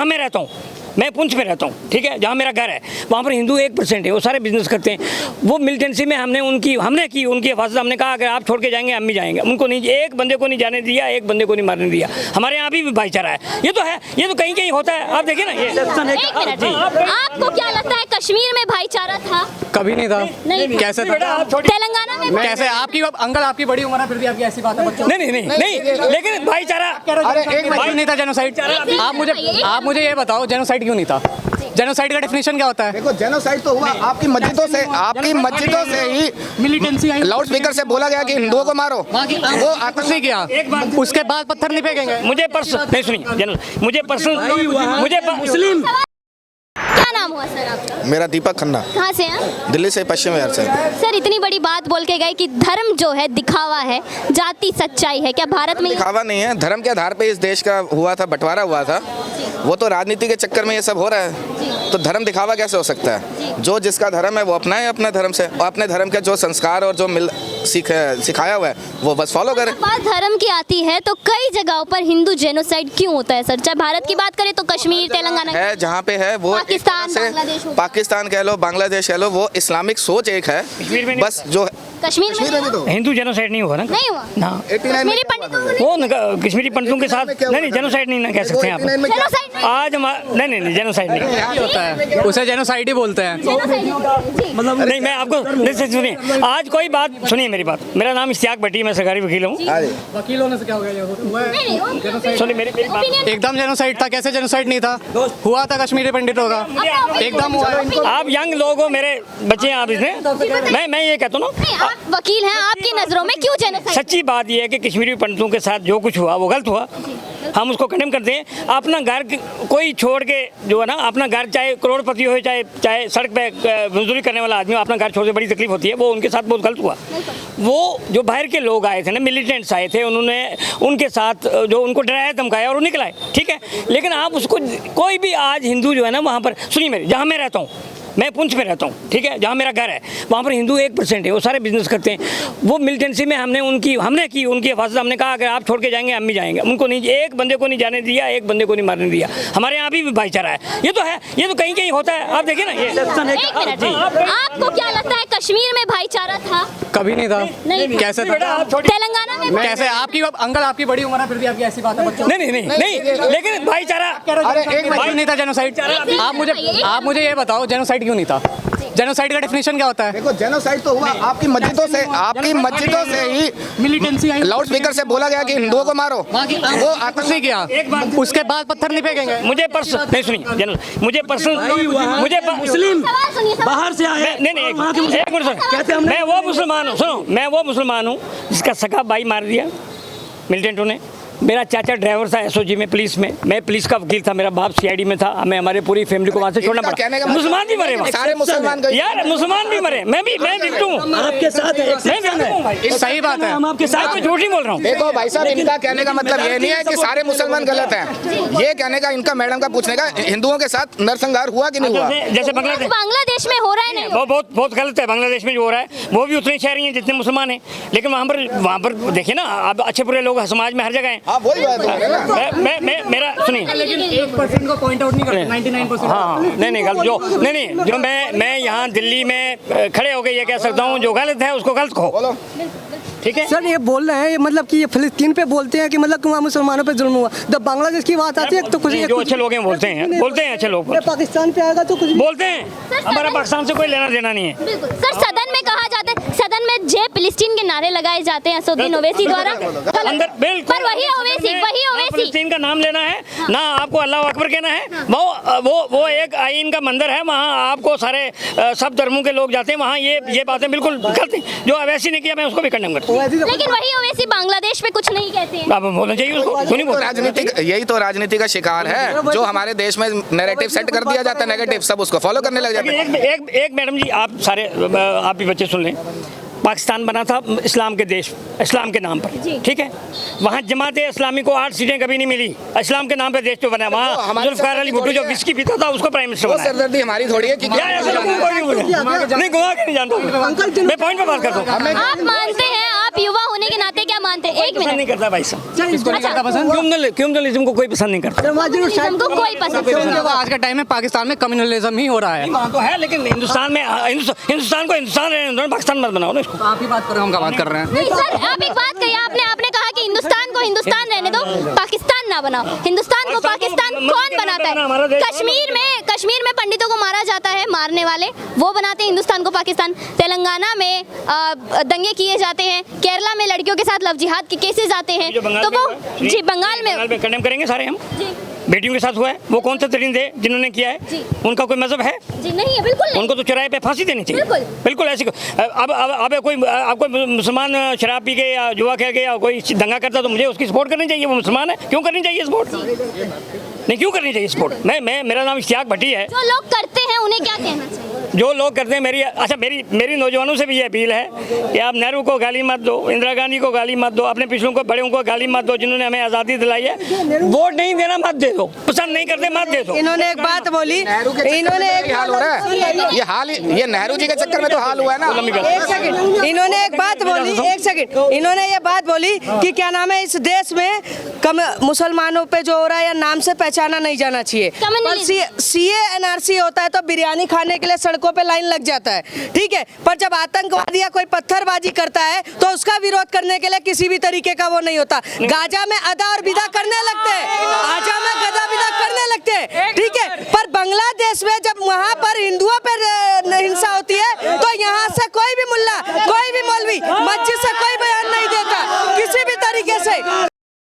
जहाँ मैं रहता हूँ, मैं पुंछ में रहता हूँ, ठीक है, जहाँ मेरा घर है वहाँ पर हिंदू 1% है, वो सारे बिजनेस करते हैं। वो मिलिटेंसी में हमने की उनकी हिफाजत, हमने कहा अगर आप छोड़ के जाएंगे हम भी जाएंगे, उनको नहीं, एक बंदे को नहीं जाने दिया, एक बंदे को नहीं मारने दिया। हमारे यहाँ भी भाईचारा है, ये तो है, ये तो कहीं कहीं होता है, आप देखिए ना। ये आपको क्या लगता है कश्मीर में भाईचारा था? कभी नहीं था। नहीं कैसे था? तेलंगाना में कैसे? आपकी अंकल आपकी बड़ी उम्र है फिर भी आपकी ऐसी बात है बच्चों? नहीं, लेकिन भाईचारा, अरे एक भाई नहीं था जेनोसाइड। आप मुझे ये बताओ जेनोसाइड क्यों नहीं था? जेनोसाइड का डेफिनेशन क्या होता है? देखो जेनोसाइड तो हुआ आपकी मस्जिदों से ही मिलिटेंसी लाउड स्पीकर से बोला गया कि हिंदुओं को मारो, वो कुछ नहीं किया। उसके बाद पत्थर नहीं फेंकेंगे। मुझे मुस्लिम। क्या नाम हुआ सर आपका? मेरा दीपक खन्ना। कहाँ से हैं? दिल्ली से, पश्चिम बिहार से। सर इतनी बड़ी बात बोल के गए कि धर्म जो है दिखावा है, जाति सच्चाई है, क्या भारत में दिखावा नहीं है, धर्म के आधार पे इस देश का हुआ था, बंटवारा हुआ था, वो तो राजनीति के चक्कर में ये सब हो रहा है। तो धर्म दिखावा कैसे हो सकता है? जो जिसका धर्म है वो अपनाए अपने धर्म से, और अपने धर्म के जो संस्कार और जो सिखाया हुआ है वो बस फॉलो करें। बात धर्म की आती है तो कई जगहों पर हिंदू जेनोसाइड क्यों होता है सर? चाहे भारत की बात करें तो कश्मीर, तेलंगाना है, जहाँ पे है वो पाकिस्तान कह लो, बांग्लादेश कह लो, वो इस्लामिक सोच एक है बस। जो कश्मीर में तो हिंदू जेनोसाइड नहीं हुआ ना? नहीं हुआ ना, कश्मीरी पंडितों वो कश्मीरी पंडितों के साथ नहीं, जेनोसाइड नहीं कह सकते हैं आप आज। नहीं, जेनोसाइड नहीं होता है, उसे जेनोसाइड ही बोलते हैं। मतलब नहीं, मैं आपको सुनिए, आज कोई बात सुनिए मेरी बात। मेरा नाम इश्तियाक भट्टी, मैं सरकारी वकील हूँ। वकील होने से क्या हो गया? सुनिए मेरी बात। एकदम जेनोसाइड था। कैसे जेनोसाइड नहीं था? हुआ था कश्मीरी पंडितों का, एकदम हुआ। आप यंग लोग हो, मेरे बच्चे हैं आप, इसमें मैं ये कहता हूँ ना, आप वकील हैं, आपकी नजरों में क्यों जेनोसाइड? सच्ची बात यह है कि कश्मीरी पंडितों के साथ जो कुछ हुआ वो गलत हुआ, हम उसको कंडेम करते हैं। अपना घर कोई छोड़ के जो है ना, अपना घर, चाहे करोड़पति हो, चाहे सड़क पे मजदूरी करने वाला आदमी हो, अपना घर छोड़ के बड़ी तकलीफ होती है, वो उनके साथ बहुत गलत हुआ। वो जो बाहर के लोग आए थे ना, मिलिटेंट्स आए थे, उन्होंने उनके साथ जो उनको डराया धमकाया और वो निकल आए, ठीक है। लेकिन आप उसको, कोई भी आज हिंदू जो है ना वहाँ पर, सुनिए मेरी, जहाँ मैं रहता हूँ, मैं पुंछ में रहता हूँ, ठीक है, जहाँ मेरा घर है वहाँ पर हिंदू 1% है, वो सारे बिजनेस करते हैं। वो मिलिटेंसी में हमने की उनकी हिफाजत, हमने कहा अगर आप छोड़ के जाएंगे हम भी जाएंगे, उनको नहीं, एक बंदे को नहीं जाने दिया, एक बंदे को नहीं मारने दिया। हमारे यहाँ भी भाईचारा है, ये तो है, ये तो कहीं कहीं होता है, आप देखिए ना। ये आपको क्या लगता है कश्मीर में भाईचारा था? कभी नहीं था। नहीं कैसे था? तेलंगाना में कैसे? आपकी अंकल आपकी बड़ी उम्र है फिर भी आपकी ऐसी बात है बच्चों? नहीं, लेकिन भाईचारा। अरे एक भाई नहीं था जेनोसाइड। आप मुझे ये बताओ जेनोसाइड क्यों नहीं था? जेनोसाइड का डेफिनेशन क्या होता है? देखो जेनोसाइड तो हुआ आपकी मस्जिदों से ही मिलिटेंसी लाउड स्पीकर से बोला गया कि हिंदुओं को मारो, वो कुछ नहीं किया। उसके बाद पत्थर नहीं फेंकेंगे। मुझे मुस्लिम बाहर से आए, नहीं, एक मिनट, मैं वो मुसलमान हूँ, सुनो, मैं वो मुसलमान हूँ जिसका सगा भाई मार दिया मिलिटेंटों ने। मेरा चाचा ड्राइवर था एसओजी में, पुलिस में, मैं पुलिस का वकील था, मेरा बाप सीआईडी में था, हमें हमारे पूरी फैमिली को वहाँ से छोड़ना पड़ा। मुसलमान भी मरे, सारे मुसलमान यार मुसलमान भी मरे, मैं विक्टिम हूँ, आपके साथ है। सही बात है, हम आपके साथ झूठ नहीं बोल रहा हूँ। देखो भाई साहब, इनका कहने का मतलब ये नहीं है कि सारे मुसलमान गलत हैं, ये कहने का, इनका मैडम का पूछने का, हिंदुओं के साथ नरसंहार हुआ कि नहीं हुआ? जैसे बांग्लादेश में हो रहा है, वो बहुत गलत है। बांग्लादेश में जो हो रहा है वो भी उतने शहरी हैं जितने मुसलमान हैं, लेकिन वहाँ पर देखिए ना, अब अच्छे बुरे लोग समाज में हर जगह हैं। हाँ वही बात है। मेरा सुनिए, लेकिन 1% को पॉइंट आउट नहीं करते, 99%। हाँ, नहीं गलत, जो मैं यहाँ दिल्ली में खड़े होकर ये कह सकता हूँ, जो गलत है उसको गलत कहो, ठीक है। सर ये बोल रहे हैं, ये मतलब कि ये फिलिस्तीन पे बोलते हैं कि मतलब वहाँ मुसलमानों पे जुल्म हुआ, जब बांग्लादेश की बात आती है तो कुछ जो अच्छे लोग हैं बोलते हैं अच्छे लोग पाकिस्तान पे आएगा तो कुछ बोलते हैं। हमारा पाकिस्तान से कोई लेना देना नहीं है। सर सदन में कहा जाता है, सदन में जय फिलिस्तीन के नारे लगाए जाते हैं असदुद्दीन ओवैसी द्वारा, अंदर बिल्कुल, पर वही ओवैसी फिलिस्तीन का नाम लेना है ना, आपको अल्लाह अकबर कहना है। वो एक आइन का मंदिर है, वहाँ आपको सारे सब धर्मों के लोग जाते हैं, वहाँ ये बातें बिल्कुल गलत हैं। जो ओवैसी ने किया मैं उसको भी कंडेम करता हूँ, लेकिन वही ओवैसी बांग्लादेश में कुछ नहीं कहते हैं। अब बोलना चाहिए उसको, क्यों नहीं बोलते? यही तो राजनीति का शिकार है, जो हमारे देश में नैरेटिव सेट कर दिया जाता है, नेगेटिव, सब उसको फॉलो करने लग जाते हैं। एक मैडम जी, आप भी बच्चे सुन लें, पाकिस्तान बना था इस्लाम के देश, इस्लाम के नाम पर, ठीक है। वहाँ जमाते इस्लामी को 8 सीटें कभी नहीं मिली, इस्लाम के नाम पर देश जो बना। वहाँ जुल्फ़िकार अली भुट्टो जो विस्की पीता था उसको प्राइम मिनिस्टर बनाया। सरदर्दी हमारी थोड़ी है कि नहीं, घुमा के नहीं जानता, मैं पॉइंट पे बात करता हूँ। आप मानते हैं, आप युवा होने के नाते क्या मानते हैं? एक पसंद नहीं मिनट, करता भाई साहब। इसको नहीं करता पसंद। कम्युनलिज्म को कोई पसंद नहीं करता। कम्युनिज्म को कोई पसंद नहीं। देखो, आज के टाइम में पाकिस्तान में कम्युनलिज्म ही हो रहा है। वहाँ तो है, लेकिन हिंदुस्तान में हिंदुस्तान को हिंदुस्तान रहने दो, पाकिस्तान मत बनाओ ना इसको। आप ही बात कर रहे हो, हम क्या बात कर रहे हैं? नहीं सर, आप एक बात कहिए, आपने कहा कि हिंदुस्तान को हिंदुस्तान रहने दो, पाकिस्तान ना बनाओ। हिंदुस्तान को पाकिस्तान कौन बनाता है? कश्मीर में पंडितों को मारा जाता है, मारने वाले वो बनाते हैं हिंदुस्तान को पाकिस्तान। तेलंगाना में दंगे किए जाते हैं, केरला में लड़कियों के साथ लव जिहाद के केसेस आते हैं, तो वो जी बंगाल में कंडेम करेंगे सारे हम। जी बेटियों के साथ हुआ है, वो कौन से तरीन थे जिन्होंने किया है? जी। उनका कोई मजहब है? जी नहीं है, बिल्कुल नहीं। उनको तो चौराहे पे फांसी देनी चाहिए। बिल्कुल। बिल्कुल ऐसी अब कोई मुसलमान शराब पी के या जुआ खेल के या कोई दंगा करता तो मुझे उसकी सपोर्ट करनी चाहिए। वो मुसलमान है, क्यों करनी चाहिए सपोर्ट? नहीं, क्यों करनी चाहिए सपोर्ट? मेरा नाम इश्तियाक भट्टी है। जो लोग करते हैं उन्हें क्या कहना चाहिए? जो लोग करते हैं मेरी नौजवानों से भी ये अपील है कि आप नेहरू को गाली मत दो, इंदिरा गांधी को गाली मत दो, अपने पिछलों को बड़ों को गाली मत दो जिन्होंने हमें आज़ादी दिलाई है। वोट नहीं देना मत दे दो, पसंद नहीं करते मत दे दो। इन्होंने एक बात बोली, इन्होंने एक हाल हो रहा है ये नेहरू जी के चक्कर में तो हाल हुआ है ना। एक सेकंड, इन्होंने एक बात बोली, एक सेकंड, इन्होंने ये बात बोली कि क्या नाम है, इस देश में कम मुसलमानों पे जो हो रहा है या नाम से पहचाना नहीं जाना चाहिए। सीए एनआरसी होता है तो बिरयानी खाने के लिए सड़कों पे लाइन लग जाता है, ठीक है, पर जब आतंकवादी या कोई पत्थरबाजी करता है तो उसका विरोध करने के लिए किसी भी तरीके का वो नहीं होता। गाजा में अदा और विदा करने लगते हैं, आजा में गदा विदा करने लगते हैं, ठीक है, पर बांग्लादेश में जब वहाँ पर हिंदुओं पे